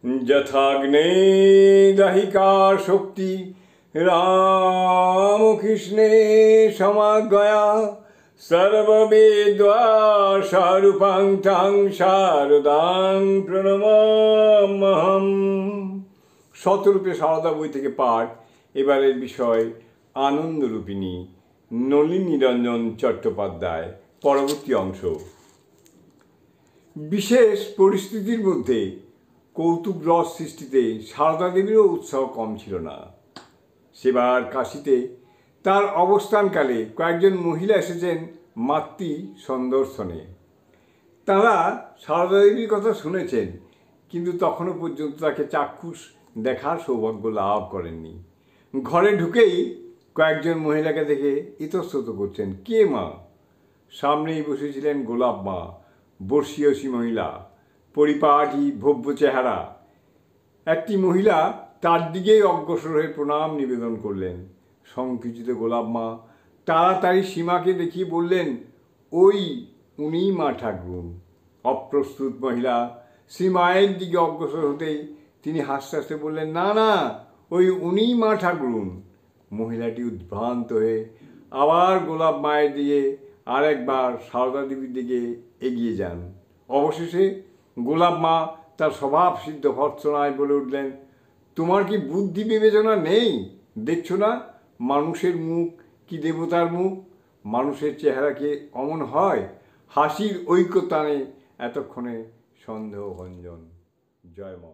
যথাগ্নে দাহিকা শক্তি রামকৃষ্ণে সমাগয়া সর্ববেদ্বাসারূপাং ঠাং শারদাং প্রণমাম্যহম। শতরূপে সারদা বই থেকে পাঠ। এবারের বিষয় আনন্দরূপিণী, নলিনীরঞ্জন চট্টোপাধ্যায়। পরবর্তী অংশ। বিশেষ পরিস্থিতির মধ্যে কৌতুক রস সৃষ্টিতে সারদা দেবীরও উৎসাহ কম ছিল না। সেবার কাশীতে তার অবস্থানকালে কয়েকজন মহিলা এসেছেন মাতৃ সন্দর্শনে। তারা সারদা দেবীর কথা শুনেছেন, কিন্তু তখনও পর্যন্ত তাকে চাক্ষুষ দেখার সৌভাগ্য লাভ করেননি। ঘরে ঢুকেই কয়েকজন মহিলাকে দেখে ইতস্তত করছেন, কে মা? সামনেই বসেছিলেন গোলাপ মা, বর্ষীয়সী মহিলা, পরিপাটি ভব্য চেহারা। একটি মহিলা তার দিকেই অগ্রসর হয়ে প্রণাম নিবেদন করলেন। সংকুচিত গোলাপ মা তাড়াতাড়ি সীমাকে দেখিয়ে বললেন, ওই উনিই মা ঠাকুরুন। অপ্রস্তুত মহিলা শ্রীমায়ের দিকে অগ্রসর হতেই তিনি হাসতে হাসতে বললেন, না না, ওই উনিই মা ঠাকুরুন। মহিলাটি উদ্ভ্রান্ত হয়ে আবার গোলাপ মায়ের দিকে আরেকবার সারদা দেবীর দিকে এগিয়ে যান। অবশেষে গোলাপ মা তার স্বভাবসিদ্ধ ভর্ৎসনায় বলে উঠলেন, তোমার কি বুদ্ধি বিবেচনা নেই? দেখছো না মানুষের মুখ কি দেবতার মুখ? মানুষের চেহারা কি অমন হয়? হাসির ঐক্যতানে এতক্ষণে সন্দেহ ভঞ্জন। জয় মা।